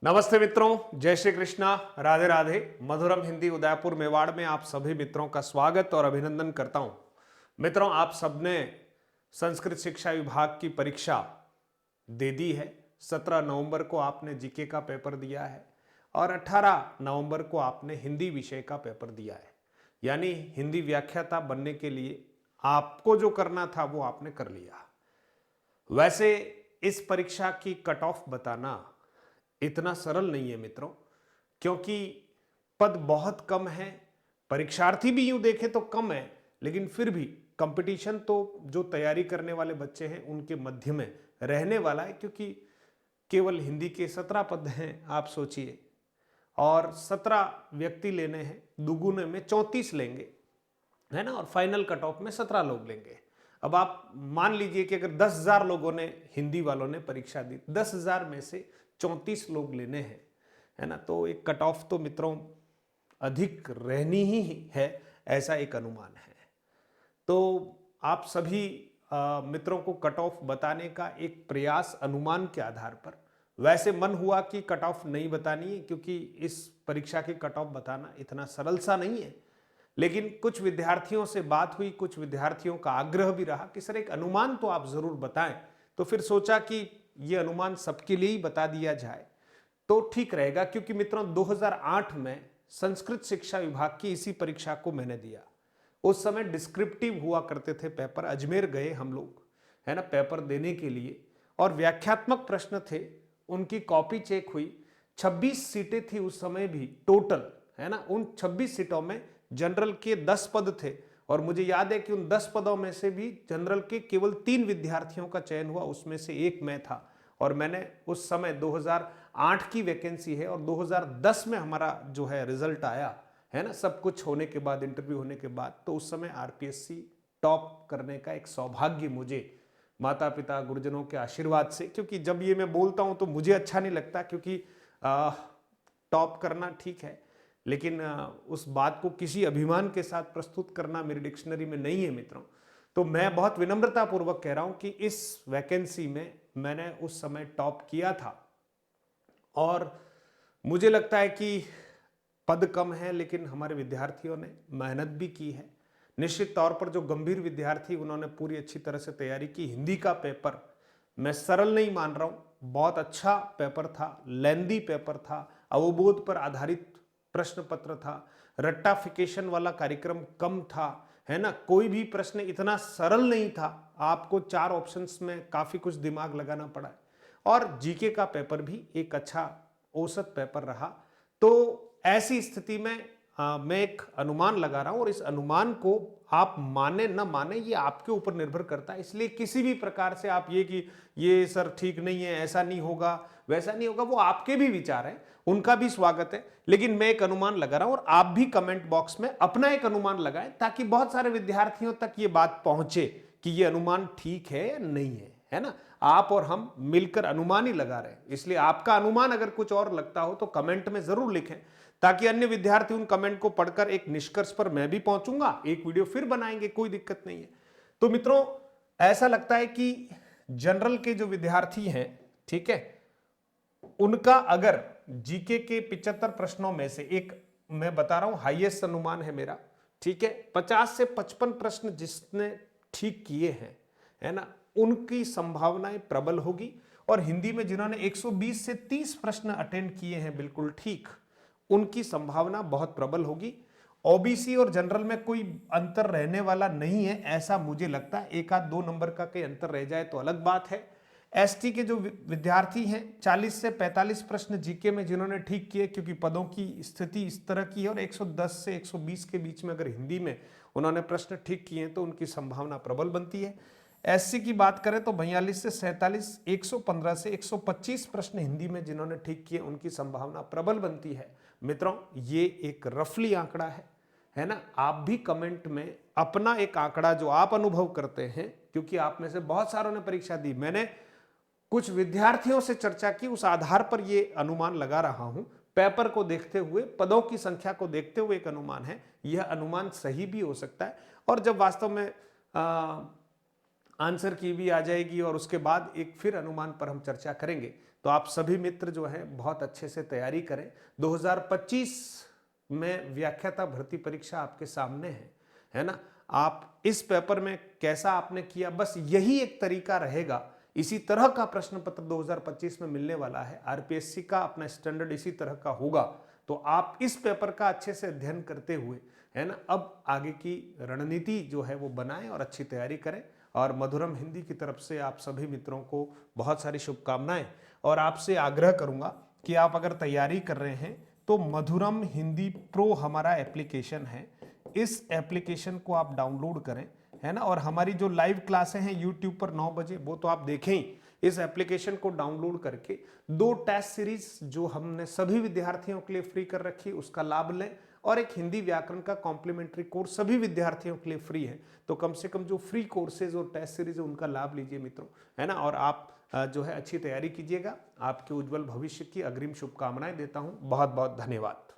नमस्ते मित्रों, जय श्री कृष्णा, राधे राधे। मधुरम हिंदी उदयपुर मेवाड़ में आप सभी मित्रों का स्वागत और अभिनंदन करता हूं। मित्रों, आप सबने संस्कृत शिक्षा विभाग की परीक्षा दे दी है। 17 नवंबर को आपने जीके का पेपर दिया है और 18 नवंबर को आपने हिंदी विषय का पेपर दिया है। यानी हिंदी व्याख्याता बनने के लिए आपको जो करना था वो आपने कर लिया। वैसे इस परीक्षा की कट ऑफ बताना इतना सरल नहीं है मित्रों, क्योंकि पद बहुत कम है। परीक्षार्थी भी यूं देखें तो कम है, लेकिन फिर भी कंपटीशन तो जो तैयारी करने वाले बच्चे हैं उनके मध्य में रहने वाला है, क्योंकि केवल हिंदी के 17 पद हैं, आप सोचिए। और 17 व्यक्ति लेने हैं, दुगुने में 34 लेंगे, है ना। और फाइनल कट ऑफ में 17 लोग लेंगे। अब आप मान लीजिए कि अगर 10,000 लोगों ने, हिंदी वालों ने परीक्षा दी, 10,000 में से 34 लोग लेने हैं, है ना, तो एक कट ऑफ तो मित्रों अधिक रहनी ही है, ऐसा एक अनुमान है। तो आप सभी मित्रों को कट ऑफ बताने का एक प्रयास अनुमान के आधार पर, वैसे मन हुआ कि कट ऑफ नहीं बतानी है, क्योंकि इस परीक्षा की कट ऑफ बताना इतना सरल सा नहीं है। लेकिन कुछ विद्यार्थियों से बात हुई, कुछ विद्यार्थियों का आग्रह भी रहा कि सर एक अनुमान तो आप जरूर बताएं। तो फिर सोचा कि ये अनुमान सबके लिए ही बता दिया जाए तो ठीक रहेगा, क्योंकि मित्रों 2008 में संस्कृत शिक्षा विभाग की इसी परीक्षा को मैंने दिया। उस समय डिस्क्रिप्टिव हुआ करते थे पेपर। अजमेर गए हम लोग, है ना, पेपर देने के लिए, और व्याख्यात्मक प्रश्न थे, उनकी कॉपी चेक हुई। 26 सीटें थी उस समय भी टोटल, है ना। उन 26 सीटों में जनरल के 10 पद थे, और मुझे याद है कि उन 10 पदों में से भी जनरल के केवल 3 विद्यार्थियों का चयन हुआ, उसमें से एक मैं था। और मैंने उस समय 2008 की वैकेंसी है, और 2010 में हमारा जो है रिजल्ट आया, है ना, सब कुछ होने के बाद, इंटरव्यू होने के बाद, तो उस समय आरपीएससी टॉप करने का एक सौभाग्य मुझे माता पिता गुरुजनों के आशीर्वाद से, क्योंकि जब ये मैं बोलता हूं तो मुझे अच्छा नहीं लगता, क्योंकि टॉप करना ठीक है, लेकिन उस बात को किसी अभिमान के साथ प्रस्तुत करना मेरी डिक्शनरी में नहीं है मित्रों। तो मैं बहुत विनम्रता पूर्वक कह रहा हूं कि इस वैकेंसी में मैंने उस समय टॉप किया था। और मुझे लगता है कि पद कम है, लेकिन हमारे विद्यार्थियों ने मेहनत भी की है। निश्चित तौर पर जो गंभीर विद्यार्थी, उन्होंने पूरी अच्छी तरह से तैयारी की। हिंदी का पेपर मैं सरल नहीं मान रहा हूं, बहुत अच्छा पेपर था, लेंदी पेपर था, अवबोध पर आधारित प्रश्न पत्र था, रट्टाफिकेशन वाला कार्यक्रम कम था, है ना। कोई भी प्रश्न इतना सरल नहीं था, आपको 4 ऑप्शंस में काफी कुछ दिमाग लगाना पड़ा है। और जीके का पेपर भी एक अच्छा औसत पेपर रहा। तो ऐसी स्थिति में मैं एक अनुमान लगा रहा हूं, और इस अनुमान को आप माने न माने ये आपके ऊपर निर्भर करता है। इसलिए किसी भी प्रकार से आप ये कि ये सर ठीक नहीं है, ऐसा नहीं होगा, वैसा नहीं होगा, वो आपके भी विचार हैं, उनका भी स्वागत है। लेकिन मैं एक अनुमान लगा रहा हूं, और आप भी कमेंट बॉक्स में अपना एक अनुमान लगाएं, ताकि बहुत सारे विद्यार्थियों तक ये बात पहुंचे कि ये अनुमान ठीक है या नहीं है ना। आप और हम मिलकर अनुमान ही लगा रहे हैं, इसलिए आपका अनुमान अगर कुछ और लगता हो तो कमेंट में जरूर लिखें, ताकि अन्य विद्यार्थी उन कमेंट को पढ़कर एक निष्कर्ष पर मैं भी पहुंचूंगा, एक वीडियो फिर बनाएंगे, कोई दिक्कत नहीं है। तो मित्रों, ऐसा लगता है कि जनरल के जो विद्यार्थी हैं, ठीक है, उनका अगर जीके के 75 प्रश्नों में से, एक मैं बता रहा हूं हाईएस्ट अनुमान है मेरा, ठीक है, 50 से 55 प्रश्न जिसने ठीक किए हैं, है ना, उनकी संभावनाएं प्रबल होगी। और हिंदी में जिन्होंने 120 से 30 प्रश्न अटेंड किए हैं बिल्कुल ठीक, उनकी संभावना बहुत प्रबल होगी। ओबीसी और जनरल में कोई अंतर रहने वाला नहीं है, ऐसा मुझे लगता है। एक आध 2 नंबर का कहीं अंतर रह जाए तो अलग बात है। एसटी के जो विद्यार्थी हैं, 40 से 45 प्रश्न जीके में जिन्होंने ठीक किए, क्योंकि पदों की स्थिति इस तरह की है, और 110 से 120 के बीच में अगर हिंदी में उन्होंने प्रश्न ठीक किए हैं तो उनकी संभावना प्रबल बनती है। एससी की बात करें तो 42 से 47, 115 से 125 प्रश्न हिंदी में जिन्होंने ठीक किए, उनकी संभावना प्रबल बनती है। मित्रों, ये एक रफली आंकड़ा है ना। आप भी कमेंट में अपना एक आंकड़ा जो आप अनुभव करते हैं, क्योंकि आप में से बहुत सारों ने परीक्षा दी, मैंने कुछ विद्यार्थियों से चर्चा की, उस आधार पर यह अनुमान लगा रहा हूं। पेपर को देखते हुए, पदों की संख्या को देखते हुए एक अनुमान है। यह अनुमान सही भी हो सकता है, और जब वास्तव में आंसर की भी आ जाएगी और उसके बाद एक फिर अनुमान पर हम चर्चा करेंगे, तो आप सभी मित्र जो हैं बहुत अच्छे से तैयारी करें। 2025 में व्याख्याता भर्ती परीक्षा आपके सामने है ना। आप इस पेपर में कैसा आपने किया, बस यही एक तरीका रहेगा। इसी तरह का प्रश्न पत्र 2025 में मिलने वाला है। आरपीएससी का अपना स्टैंडर्ड इसी तरह का होगा। तो आप इस पेपर का अच्छे से अध्ययन करते हुए, है ना, अब आगे की रणनीति जो है वो बनाएं और अच्छी तैयारी करें। और मधुरम हिंदी की तरफ से आप सभी मित्रों को बहुत सारी शुभकामनाएं। और आपसे आग्रह करूंगा कि आप अगर तैयारी कर रहे हैं तो मधुरम हिंदी प्रो हमारा एप्लीकेशन है, इस एप्लीकेशन को आप डाउनलोड करें, है ना। और हमारी जो लाइव क्लासें हैं यूट्यूब पर 9 बजे, वो तो आप देखें ही। इस एप्लीकेशन को डाउनलोड करके 2 टेस्ट सीरीज जो हमने सभी विद्यार्थियों के लिए फ्री कर रखी, उसका लाभ लें। और एक हिंदी व्याकरण का कॉम्प्लीमेंट्री कोर्स सभी विद्यार्थियों के लिए फ्री है। तो कम से कम जो फ्री कोर्सेज और टेस्ट सीरीज है उनका लाभ लीजिए मित्रों, है ना। और आप जो है अच्छी तैयारी कीजिएगा। आपके उज्जवल भविष्य की अग्रिम शुभकामनाएं देता हूं। बहुत बहुत धन्यवाद।